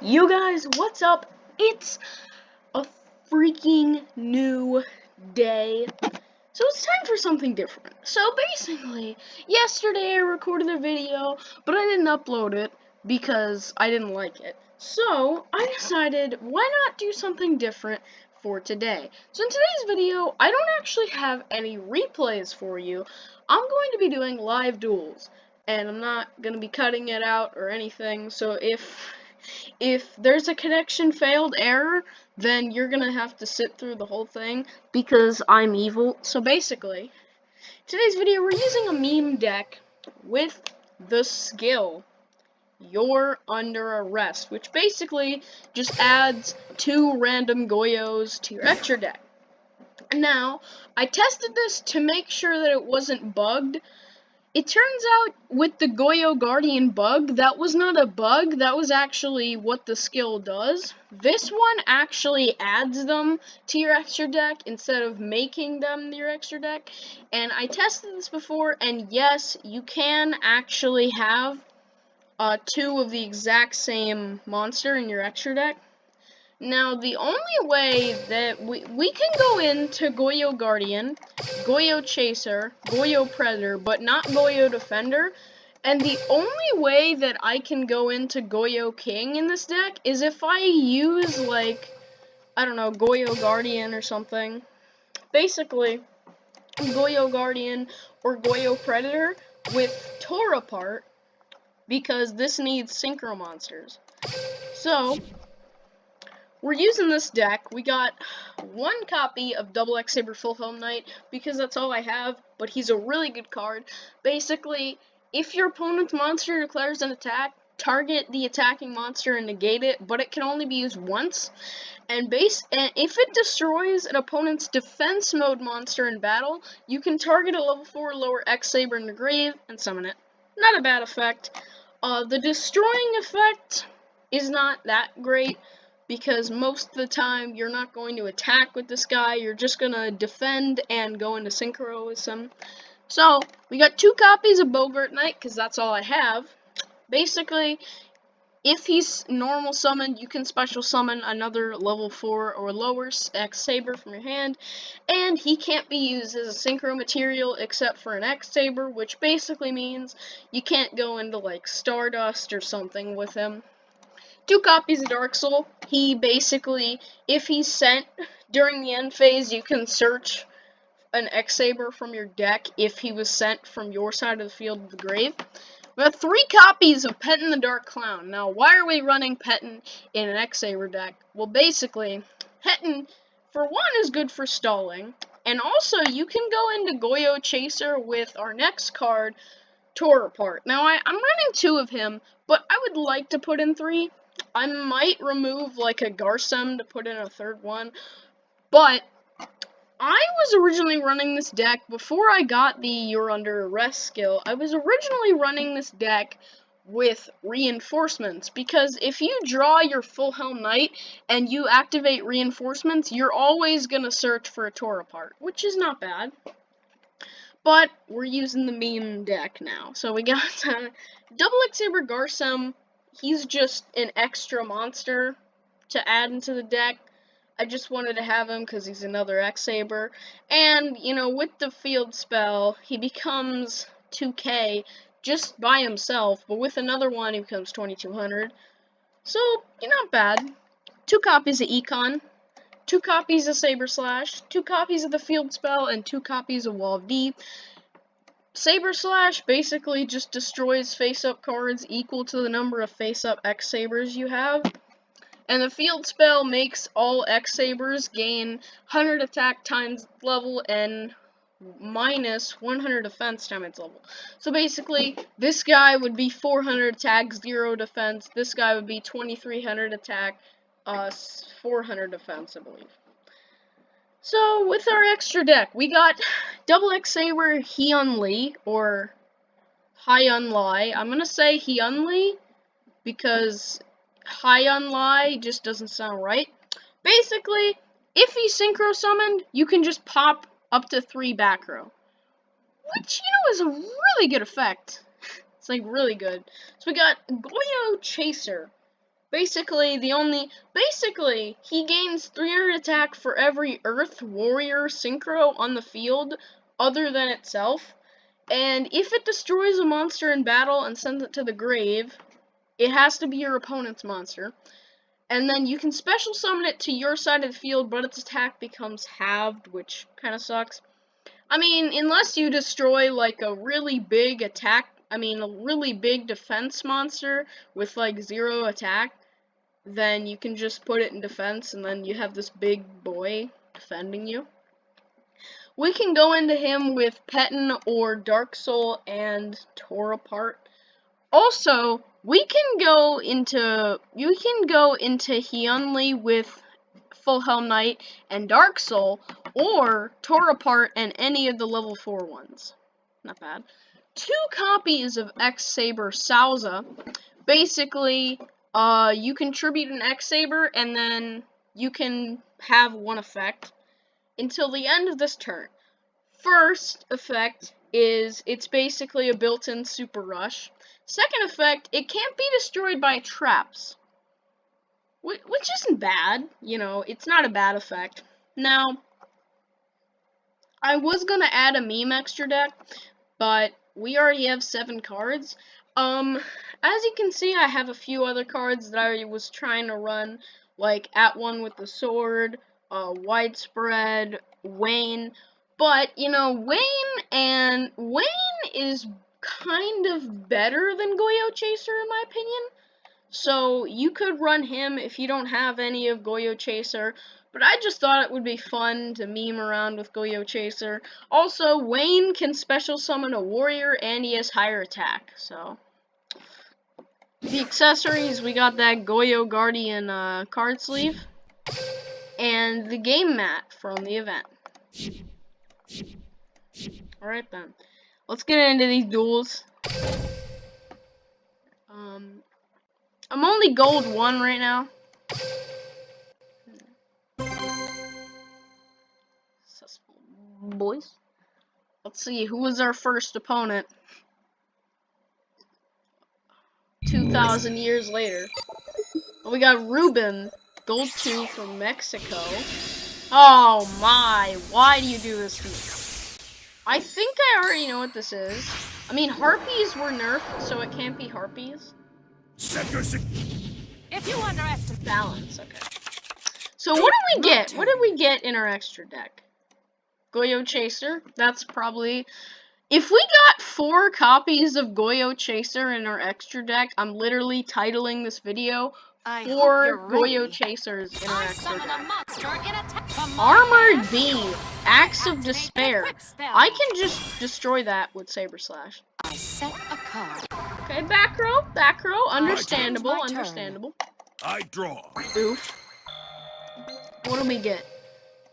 You guys, what's up? It's a freaking new day. So it's time for something different. So basically, yesterday I recorded a video, but I didn't upload it because I didn't like it. So I decided, why not do something different for today? So in today's video, I don't actually have any replays for you. I'm going to be doing live duels, and I'm not going to be cutting it out or anything. So if there's a connection failed error, then you're gonna have to sit through the whole thing because I'm evil. So basically, today's video we're using a meme deck with the skill You're Under Arrest, which basically just adds 2 random Goyos to your extra deck. Now, I tested this to make sure that it wasn't bugged. It turns out with the Goyo Guardian bug, that was not a bug, that was actually what the skill does. This one actually adds them to your extra deck instead of making them your extra deck. And I tested this before, and yes, you can actually have 2 of the exact same monster in your extra deck. Now, the only way that we can go into Goyo Guardian, Goyo Chaser, Goyo Predator, but not Goyo Defender, and the only way that I can go into Goyo King in this deck is if I use, like, I don't know, Goyo Guardian or something. Basically, Goyo Guardian or Goyo Predator with Tora part, because this needs Synchro Monsters. So, we're using this deck. We got 1 copy of Double X Saber Full Helm Knight because that's all I have, but he's a really good card. Basically, if your opponent's monster declares an attack, target the attacking monster and negate it, but it can only be used once. And if it destroys an opponent's defense mode monster in battle, you can target a level 4 lower X Saber in the grave and summon it. Not a bad effect. The destroying effect is not that great, because most of the time you're not going to attack with this guy, you're just going to defend and go into synchro with him. So, we got 2 copies of Bogart Knight, because that's all I have. Basically, if he's normal summoned, you can special summon another level 4 or lower X Saber from your hand, and he can't be used as a synchro material except for an X Saber, which basically means you can't go into, like, Stardust or something with him. 2 copies of Dark Soul. He basically, if he's sent during the end phase, you can search an X Saber from your deck if he was sent from your side of the field to the grave. We have 3 copies of Petten the Dark Clown. Now, why are we running Petten in an X Saber deck? Well, basically, Petten, for one, is good for stalling, and also you can go into Goyo Chaser with our next card, Tore Apart. Now, I'm running 2 of him, but I would like to put in 3. I might remove, like, a Garsem to put in a 3rd one, but I was originally running this deck, before I got the You're Under Arrest skill, I was originally running this deck with reinforcements, because if you draw your Full Helm Knight and you activate reinforcements, you're always going to search for a Tore Apart, which is not bad. But we're using the meme deck now. So we got Double X Saber Garsem. He's just an extra monster to add into the deck. I just wanted to have him because he's another X Saber. And, you know, with the field spell, he becomes 2k just by himself, but with another one, he becomes 2200. So, you're not bad. 2 copies of Econ, 2 copies of Saber Slash, 2 copies of the field spell, and 2 copies of Wall of D. Saber Slash basically just destroys face-up cards equal to the number of face-up X Sabers you have. And the field spell makes all X Sabers gain 100 attack times level and minus 100 defense times its level. So basically, this guy would be 400 attack, 0 defense. This guy would be 2300 attack, 400 defense, I believe. So, with our extra deck, we got Double X Saber Hyun Lee, or Hyun Lai. I'm gonna say Hyun Lee, because Hyun Lai just doesn't sound right. Basically, if he's synchro summoned, you can just pop up to 3 back row, which, you know, is a really good effect. It's, like, really good. So we got Goyo Chaser. Basically, he gains 300 attack for every Earth Warrior Synchro on the field other than itself. And if it destroys a monster in battle and sends it to the grave, it has to be your opponent's monster. And then you can special summon it to your side of the field, but its attack becomes halved, which kind of sucks. I mean, unless you destroy, like, a really big defense monster with, like, 0 attack, then you can just put it in defense, and then you have this big boy defending you. We can go into him with Petin or Dark Soul and Tore Apart. Also, you can go into Hyunli with Full Hell Knight and Dark Soul, or Tore Apart and any of the level 4 ones. Not bad. 2 copies of X-Saber Sauza. Basically, you contribute an X-Saber, and then you can have 1 effect until the end of this turn. First effect is, it's basically a built-in super rush. Second effect, it can't be destroyed by traps. Which isn't bad, you know, it's not a bad effect. Now, I was gonna add a meme extra deck, but we already have 7 cards. As you can see, I have a few other cards that I was trying to run, like At One with the Sword, Widespread, Wayne. But, you know, Wayne is kind of better than Goyo Chaser, in my opinion. So, you could run him if you don't have any of Goyo Chaser. But I just thought it would be fun to meme around with Goyo Chaser. Also, Wayne can special summon a warrior, and he has higher attack, so. The accessories, we got that Goyo Guardian card sleeve, and the game mat from the event. Alright then, let's get into these duels. I'm only gold 1 right now. Boys. Let's see, who was our first opponent? 2,000 years later. Well, we got Ruben, gold 2 from Mexico. Oh my, why do you do this to me? I think I already know what this is. I mean, Harpies were nerfed, so it can't be Harpies. If you underestimate balance, okay. So what did we get? What did we get in our extra deck? Goyo Chaser, that's probably... If we got 4 copies of Goyo Chaser in our extra deck, I'm literally titling this video 4 Goyo Chasers in our extra deck. Armored Beam, Axe of Despair. I can just destroy that with Saber Slash. I set a card. Okay, back row, understandable, understandable. I draw. Oof. What do we get?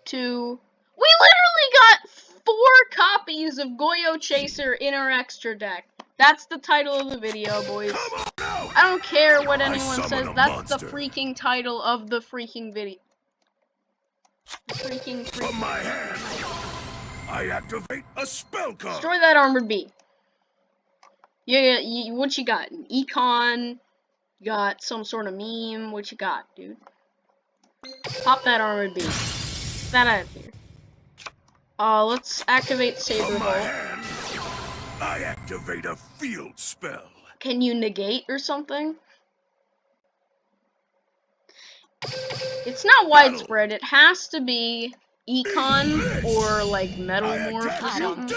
2. We literally got 4 copies of Goyo Chaser in our extra deck. That's the title of the video, boys. I don't care what anyone says. That's the freaking title of the freaking video. Freaking. From my hand, I activate a spell card. Destroy that Armored Bee. Yeah, what you got? An Econ. You got some sort of meme. What you got, dude? Pop that Armored Bee. Get that out of here. Let's activate Saber Hole. I activate a field spell. Can you negate or something? It's not widespread. It has to be Econ or like Metal Morph or something.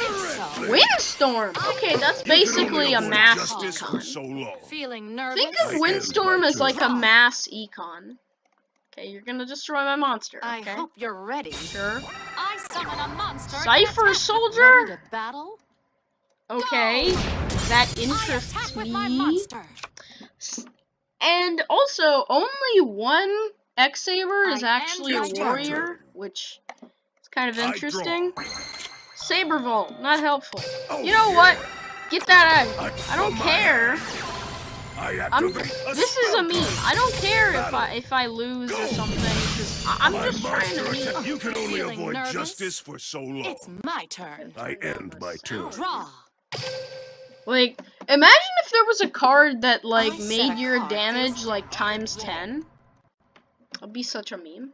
Windstorm! Okay, that's basically a mass Econ. Feeling nervous? Think of Windstorm as like a mass Econ. Okay, you're gonna destroy my monster, okay? I hope you're ready. Sure. I summon a monster. Cypher Soldier? Ready to battle? Okay, that interests me. And also, only one X-Saber is actually a warrior, which is kind of interesting. Saber Vault, not helpful. You know what? Get that out. I don't care. This is a meme. I don't care if I lose or something, because I'm just trying to meme. You can only avoid justice for so long. It's my turn. I end my turn. Draw. Like, Imagine if there was a card that, like, I set made a your card damage, this like, way. times 10. That'd be such a meme.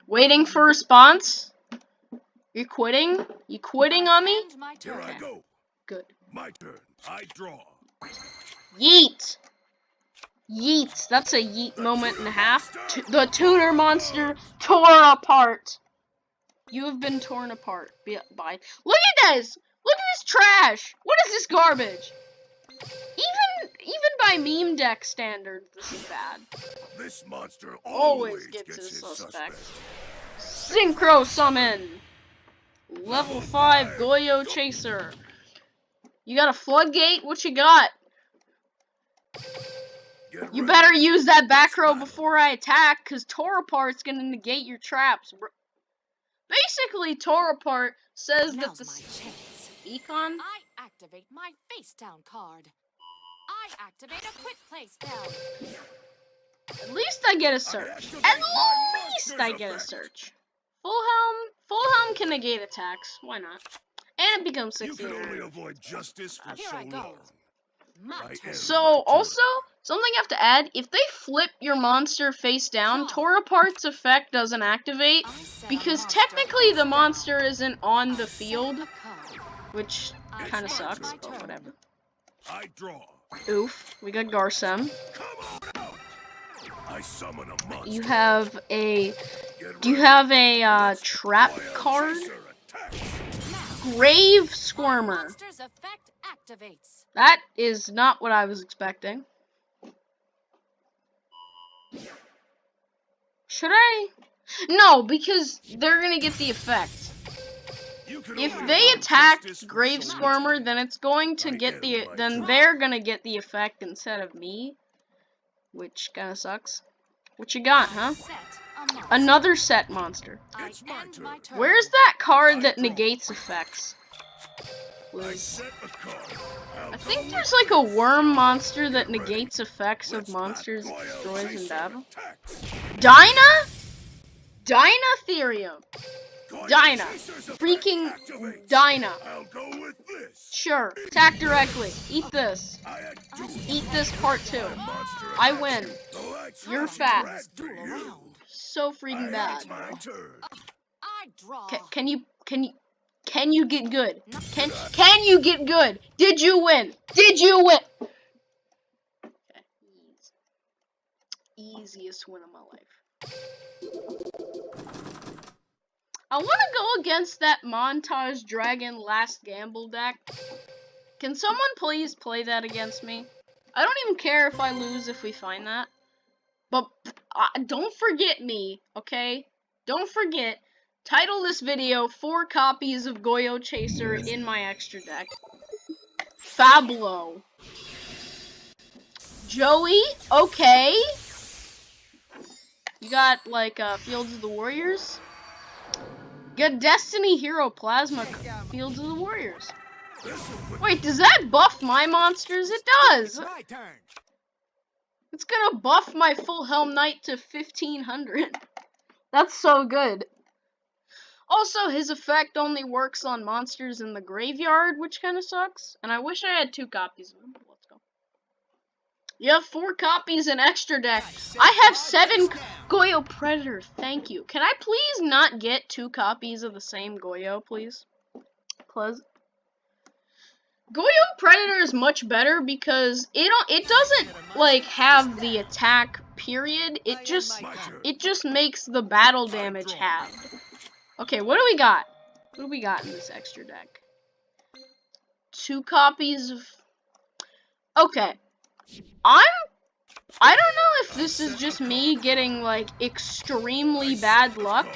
Waiting for response? You quitting? You quitting on me? End my Here turn. I go. Good. My turn. I draw. Yeet! Yeet. That's a yeet moment and a half. The tutor monster tore apart. You have been torn apart by. Look at this! Look at this trash! What is this garbage? Even by meme deck standards, this is bad. This monster Always gets his suspect. Synchro summon! Level 5 Goyo Chaser. You got a floodgate? What you got? You better use that back row before I attack, cause Tore Apart's gonna negate your traps. Basically, Tore Apart says that Now's the my chance. Econ. I activate my face down card. I activate a quick play spell. At least I get a search. At least I get a search. Full Helm can negate attacks. Why not? And it becomes You can 16. only avoid justice for Here so I go. long. My turn. So, also, something I have to add, if they flip your monster face down, Tore Apart's effect doesn't activate, I set a because monster technically face the down. monster isn't on the I set field, a card. which I kind of end sucks, my but turn. whatever. I draw. Oof, we got Garsem. Come on out. I summon a monster. You have a, Get do you ready. have a trap Goyo card? Chaser attacks. Now, Grave my Squirmer. monster's effect activates. That is not what I was expecting. Should I? No, because they're gonna get the effect. You can If only they avoid attack justice for Grave so Squirmer, long. then it's going to get the, then they're gonna get the effect instead of me, which kind of sucks. What you got, huh? Set a monster. Another set monster. I It's my end turn. my turn. Where's that card that I draw. negates effects? I Liz? set a card. I think there's like a worm monster that negates effects of monsters it destroys in battle. Dynatherium. Dyna. Freaking Dyna. I'll go with this. Sure. Attack directly. Eat this. I had two. Eat this part 2. Monster I attack. win. The lights You're are fat. red for you. So freaking bad. It's my turn. I draw. Can you get good? Can you get good? Did you win? Did you win? Okay. Easiest win of my life. I want to go against that Montage Dragon Last Gamble deck. Can someone please play that against me? I don't even care if I lose if we find that. But don't forget me, okay? Don't forget. Title this video 4 copies of Goyo Chaser in my extra deck. Fablo. Joey, okay. You got like Fields of the Warriors. You got Destiny Hero Plasma Fields of the Warriors. Wait, does that buff my monsters? It does. My turn. It's gonna buff my Full Helm Knight to 1500. That's so good. Also, his effect only works on monsters in the graveyard, which kind of sucks. And I wish I had 2 copies of him. Let's go. You have 4 copies in extra deck. I have 7 Goyo Predators. Thank you. Can I please not get 2 copies of the same Goyo, please? Please. Goyo Predator is much better because it doesn't like have the attack period. It just makes the battle damage halved. Okay, what do we got? What do we got in this extra deck? 2 copies of... Okay. I don't know if this is just me getting, like, extremely bad luck,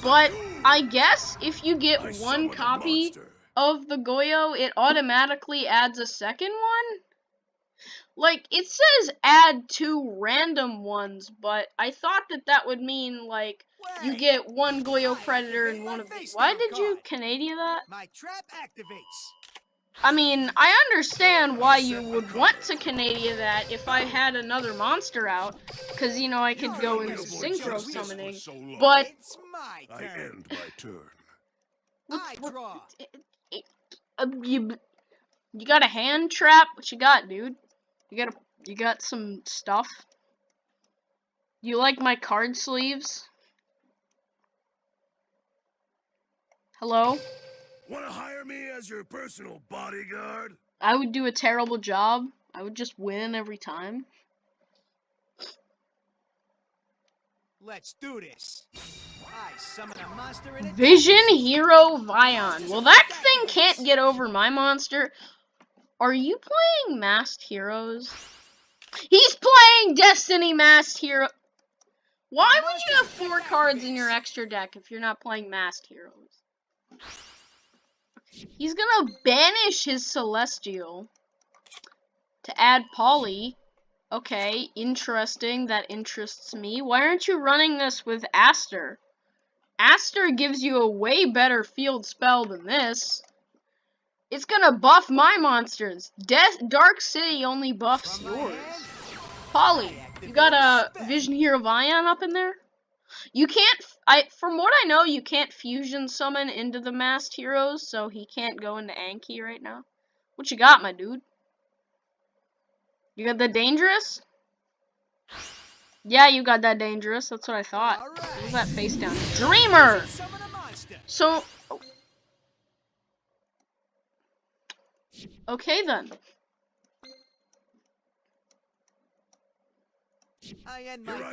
but I guess if you get 1 copy of the Goyo, it automatically adds a second one? Like, it says add 2 random ones, but I thought that would mean, like, you get 1 Goyo Predator and 1 of these. Why did you Canada that? My trap activates. I mean, I understand why you would want to Canada that if I had another monster out, because, you know, I could go into synchro summoning, but... It's my turn. I end my turn. What, I draw. You got a hand trap? What you got, dude? You got some stuff? You like my card sleeves? Hello? Wanna hire me as your personal bodyguard? I would do a terrible job. I would just win every time. Let's do this. I summon a monster in a Vision Hero Vion. Well, that thing can't get over my monster. Are you playing Masked Heroes? He's playing Destiny Masked Hero. Why would you have 4 cards in your extra deck if you're not playing Masked Heroes? He's gonna banish his Celestial to add Polly. Okay, interesting. That interests me. Why aren't you running this with Aster? Aster gives you a way better field spell than this. It's gonna buff my monsters. Dark City only buffs yours. Polly, you got a Vision Hero Vion up in there? You can't, from what I know, you can't fusion summon into the Masked Heroes, so he can't go into Anki right now. What you got, my dude? You got the Dangerous? Yeah, you got that Dangerous. That's what I thought. What was that face down? Dreamer! So, okay then.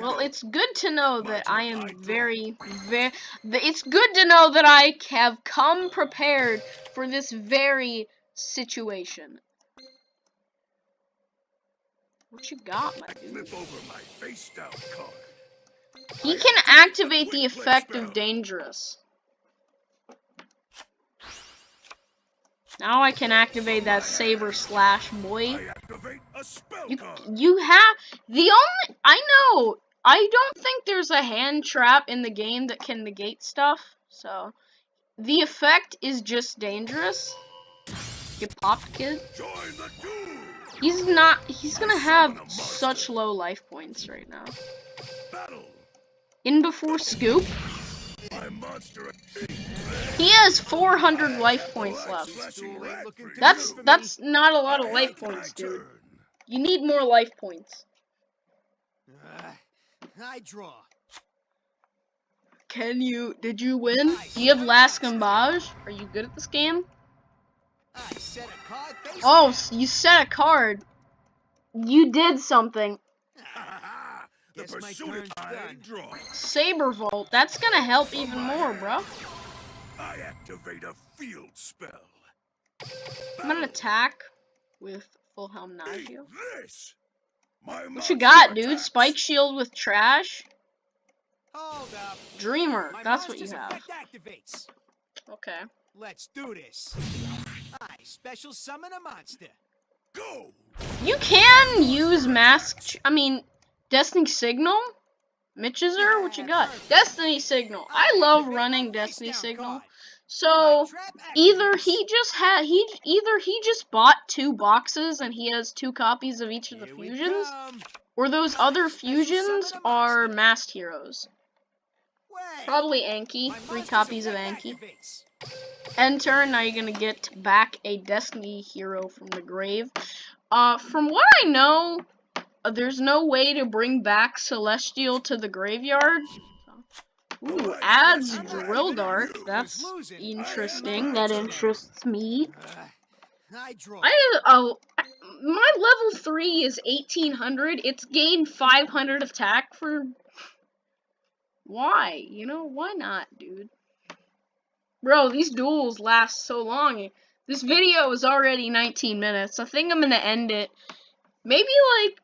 Well, it's good to know that I am it's good to know that I have come prepared for this very situation. What you got, my dude? Flip over my face down card. He can activate the effect of Dangerous. Now I can activate that Saber Slash, boy. I activate a spell card. You have the only I know. I don't think there's a hand trap in the game that can negate stuff. So the effect is just Dangerous. Get popped, kid. Join the duel. He's gonna have such low life points right now. Battle. In before Scoop. My monster. He has 400 life points left. That's not a lot of life points, dude. You need more life points. I draw. Did you win? Do you have Last Gambage? Are you good at this game? I set a card face Oh, down. you set a card. You did something. The Guess my pursuit turn's I done. draw. Saber Volt. That's gonna help even more, bro. I activate a field spell. I'm gonna attack with Full Helm Nagio. This. My What you got, dude? Spike Shield with Trash? Hold up. Dreamer. My That's what you monster's have. effect activates. Okay. Let's do this. I special summon a monster. Go. You can use Destiny Signal? Mitchizer, what you got? Destiny Signal. I love running Destiny Signal. So either he just bought 2 boxes and he has 2 copies of each of the fusions, or those other fusions are Masked Heroes. Probably Anki. 3 copies of Anki. End turn, now you're gonna get back a Destiny hero from the grave. From what I know, there's no way to bring back Celestial to the graveyard. Ooh, adds Drill Dart. That's interesting. That interests me. I draw. My level 3 is 1800. It's gained 500 attack for. Why? You know, why not, dude? Bro, these duels last so long. This video is already 19 minutes. I think I'm gonna end it. Maybe like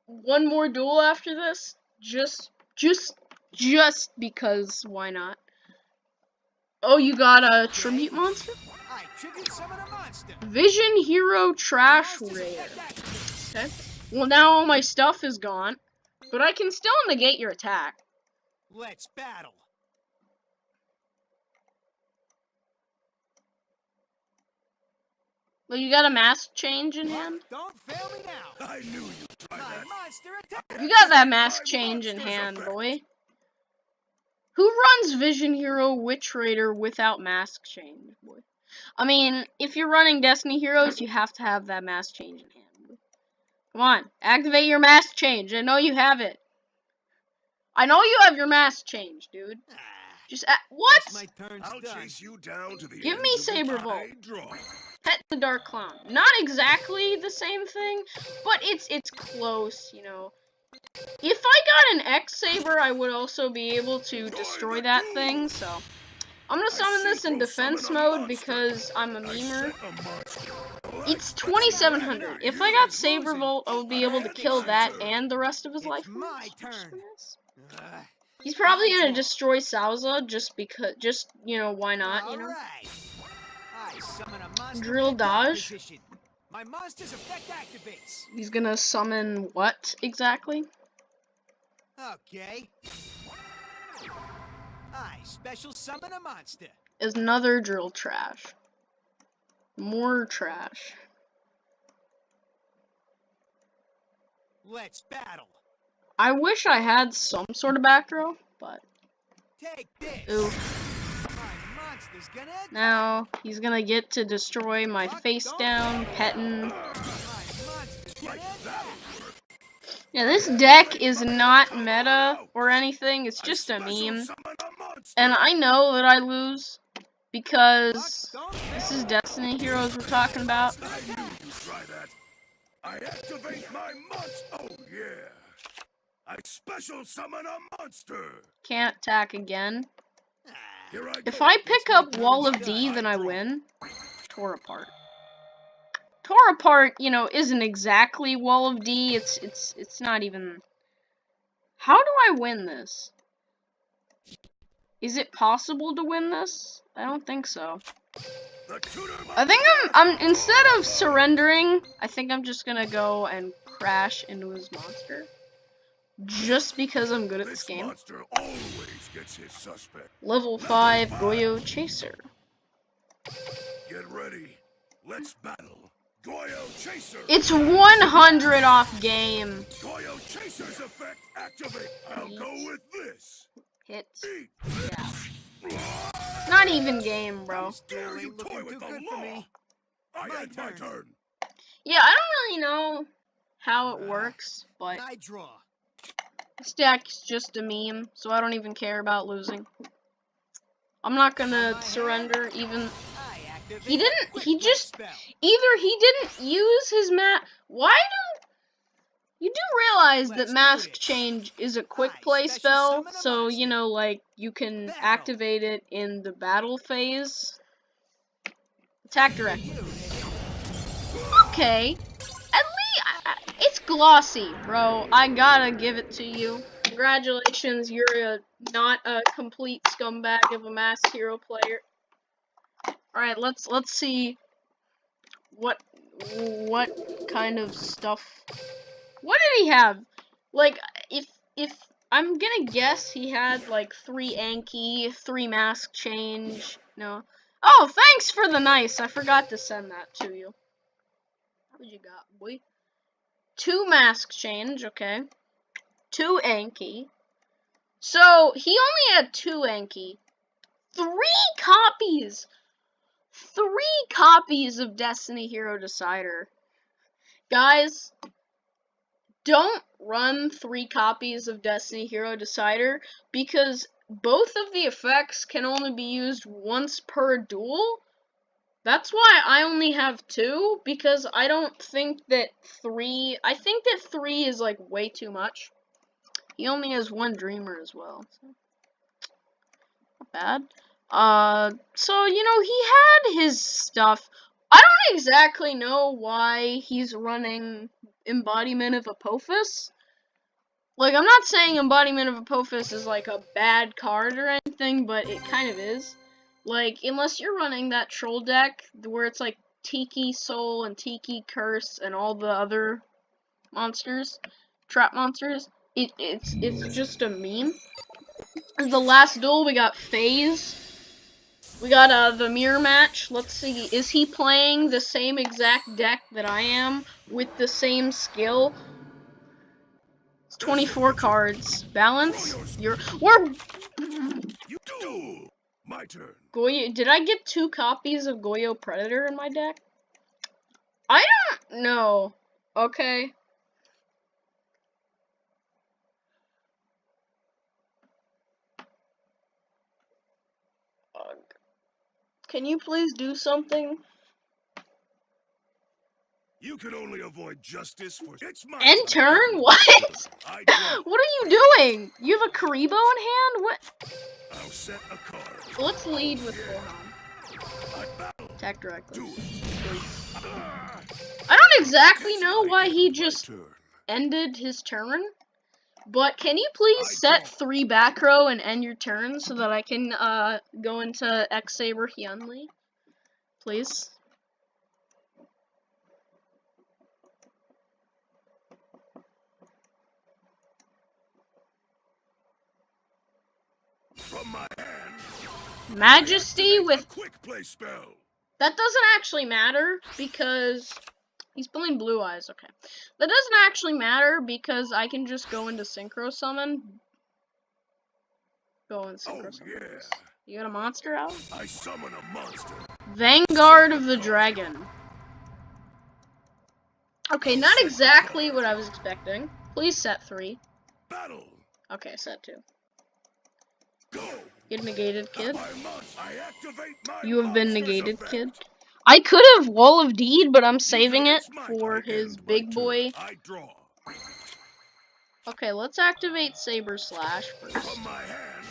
1 more duel after this. Just because, why not? Oh, you got a tribute monster? I tribute summon a monster. Vision Hero Trash Raider. Okay. Well, now all my stuff is gone, but I can still negate your attack. Let's battle. Well, you got a mask change in hand? Don't fail me now. I knew you'd try My that. monster attack. You got that mask change in hand, boy. Who runs Vision Hero Witch Raider without mask change, boy? I mean, if you're running Destiny Heroes, you have to have that mask change in hand. Come on, activate your mask change. I know you have it. I know you have your mask change, dude. Just what? My turn's I'll done. chase you down to the Give me ends of the Saberbolt. pie draw. Pet the Dark Clown. Not exactly the same thing, but it's close, you know. If I got an X Saber, I would also be able to destroy that thing, so I'm gonna summon this in defense mode because I'm a memer. It's 2700. If I got Saberbolt, I would be able to kill that and the rest of his life. My turn. He's probably gonna destroy Salza just you know, why not, you know? Alright. I summon a monster Drill in attack dodge. position. My monster's effect activates. He's gonna summon what exactly? Okay. I special summon a monster. Is another drill trash. More trash. Let's battle. I wish I had some sort of back row, but Take this. ooh. My monster's gonna attack. Now he's gonna get to destroy my face down, petting. My monster's gonna attack. Yeah, this deck is not meta or anything, it's just a meme. And I know that I lose because this is Destiny Heroes we're talking about. I knew you'd try that. I activate my monster. Oh yeah. I special summon a monster. Can't attack again. Here I If go. I pick up Wall of D, then I win. Tore apart. Tore apart, you know, isn't exactly Wall of D. It's not even. How do I win this? Is it possible to win this? I don't think so. I think I'm instead of surrendering, I think I'm just gonna go and crash into his monster. Just because I'm good at this game. Monster always gets his suspect. Level 5 Goyo Chaser. Get ready. Let's battle. Goyo Chaser. It's 100 off game. Goyo Chaser's effect activate. I'll go with this. Hit. Eat. Yeah. Not even game, bro. Dare you Looking toy with too the good for law? me. I My had my turn. turn. Yeah, I don't really know how it works, but I draw. this deck's just a meme, so I don't even care about losing. I'm not gonna surrender even. I activate He didn't. a quick He play just spell. either he didn't use his Why don't you do realize that Let's do mask this. change is a quick I play special spell? summon a So you monster. know, like you can Battle. activate it in the battle phase. Attack direct. You, nigga. Okay, at least it's glossy, bro. I gotta give it to you. Congratulations, you're not a complete scumbag of a mask hero player. All right, let's see what kind of stuff. What did he have? Like, if I'm gonna guess, he had like 3 Anki, 3 mask change. No. Oh, thanks for the nice. I forgot to send that to you. What you got, boy? 2 mask change, okay. 2 Anki. So he only had 2 Anki. 3 copies. 3 copies of Destiny Hero Decider. Guys, don't run 3 copies of Destiny Hero Decider because both of the effects can only be used once per duel. That's why I only have 2, because I don't think that 3... I think that 3 is, like, way too much. He only has 1 Dreamer as well. So. Not bad. So, you know, he had his stuff. I don't exactly know why he's running Embodiment of Apophis. Like, I'm not saying Embodiment of Apophis is, like, a bad card or anything, but it kind of is. Like, unless you're running that troll deck where it's like Tiki Soul and Tiki Curse and all the other monsters, trap monsters, it's just a meme. The last duel we got FaZe. We got the mirror match. Let's see, is he playing the same exact deck that I am with the same skill? It's 24 cards. Balance. We're You do. My turn. Goyo, did I get 2 copies of Goyo Predator in my deck? I don't know. Okay. Can you please do something? You can only avoid justice for it's my End turn? What? I draw. What are you doing? You have a Karibo in hand? What? I'll set a card. Let's lead with full I battle. attack directly. Do it. Ah! I don't exactly It's know my why he end, my just turn. ended his turn, but can you please I set draw. 3 back row and end your turn so that I can go into X Saber Hyunli? Please. From my hand, Majesty activate with a quick play spell. that doesn't actually matter because he's playing Blue Eyes. Okay, that doesn't actually matter because I can just go into Synchro Summon. Go and Synchro Oh Summon. yeah. This. You got a monster out? I summon a monster. Vanguard of the Dragon. Okay, not exactly what I was expecting. Please set 3. Battle. Okay, set 2. Go. Get negated, kid. I activate my You have been monster's negated, effect. kid. I could have Wall of Deed, but I'm saving it It's my for turn. his End my big turn. boy. I draw. Okay, let's activate Saber Slash first. From my hand,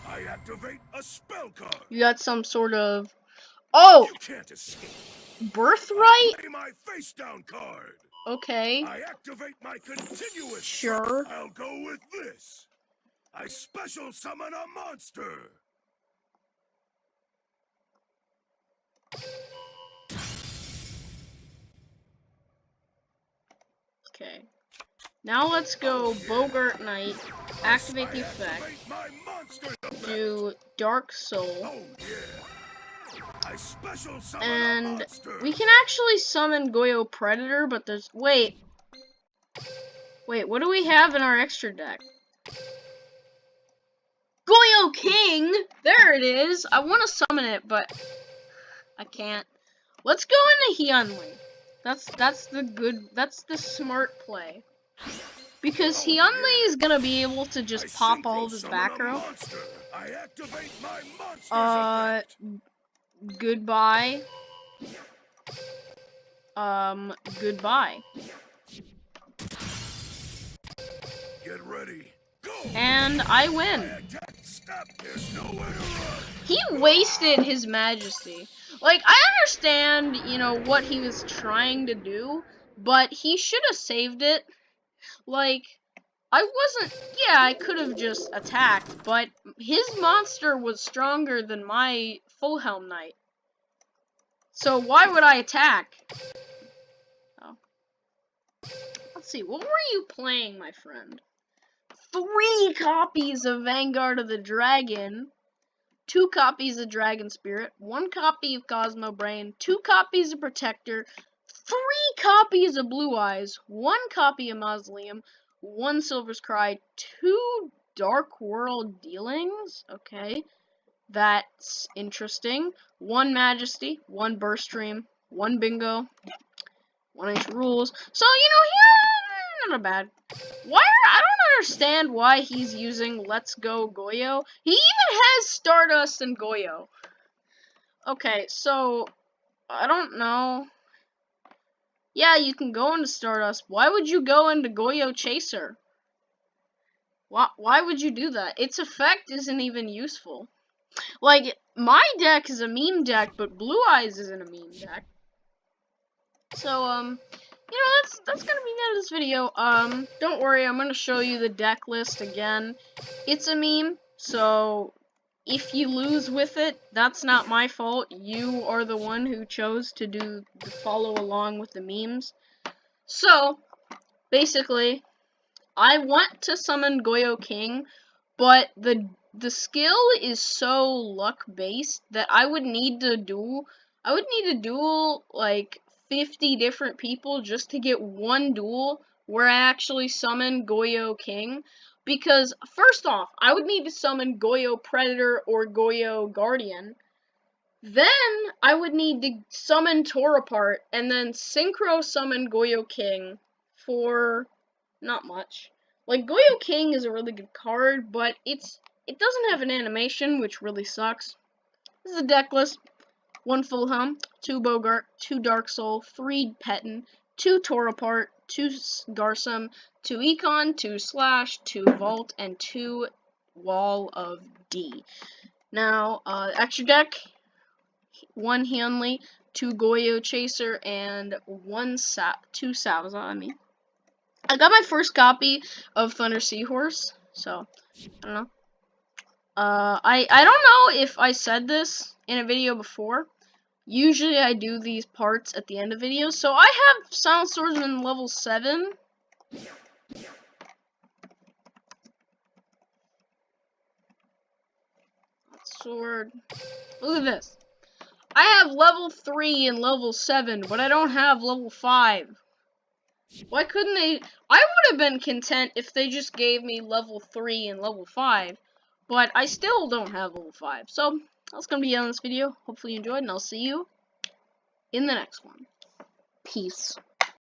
I activate a spell card. You got some sort of... Oh! You can't escape. Birthright? Play my face down card. Okay. I activate my continuous. Sure. I'll go with this. I special summon a monster. Okay. Now let's go Bogart Knight. Activate the effect. Activate my monster effect. Do Dark Soul. Oh yeah. I special summon a And monster. we can actually summon Goyo Predator, but there's... Wait, what do we have in our extra deck? Goyo King! There it is! I want to summon it, but I can't. Let's go into Hyunli. That's the smart play. Because Hyunli is gonna be able to just pop all of his back row. I activate my monster's effect. Goodbye. Goodbye. Get ready. Go. And I win. There's nowhere to run. He wasted his majesty. Like, I understand, you know, what he was trying to do, but he should have saved it. Like, I could have just attacked, but his monster was stronger than my Full Helm Knight. So why would I attack? Oh. Let's see, what were you playing, my friend? 3 copies of Vanguard of the Dragon, 2 copies of Dragon Spirit, 1 copy of Cosmo Brain, 2 copies of Protector, 3 copies of Blue Eyes, 1 copy of Mausoleum, 1 Silver's Cry, 2 Dark World Dealings, okay, that's interesting, 1 Majesty, 1 Burst Stream, 1 Bingo, 1 Ancient Rules, so, you know, yeah, not bad. I don't understand why he's using Let's Go Goyo. He even has Stardust and Goyo. Okay, so, I don't know. Yeah, you can go into Stardust. Why would you go into Goyo Chaser? Why would you do that? Its effect isn't even useful. Like, my deck is a meme deck, but Blue Eyes isn't a meme deck. So, you know, that's gonna be the end of this video. Don't worry, I'm gonna show you the deck list again. It's a meme, so if you lose with it, that's not my fault. You are the one who chose to follow along with the memes. So, basically, I want to summon Goyo King, but the skill is so luck based that I would need to duel like 50 different people just to get one duel where I actually summon Goyo King, because first off, I would need to summon Goyo Predator or Goyo Guardian. Then I would need to summon Torapart and then synchro summon Goyo King for not much. Like, Goyo King is a really good card, but it doesn't have an animation, which really sucks. This is a deck list. 1 Full Hum, 2 Bogart, 2 Dark Soul, 3 Petin, 2 Torapart, 2 Garsum, 2 Econ, 2 Slash, 2 Vault, and 2 Wall of D. Now, extra deck, 1 Hanley, 2 Goyo Chaser, and 2 Salazar. I got my first copy of Thunder Seahorse, so I don't know. I don't know if I said this in a video before. Usually I do these parts at the end of videos. So I have Silent Swordsman level 7. Sword. Look at this. I have level 3 and level 7, but I don't have level 5. Why couldn't they? I would have been content if they just gave me level 3 and level 5, but I still don't have level 5. So that's gonna be it on this video. Hopefully you enjoyed, and I'll see you in the next one. Peace.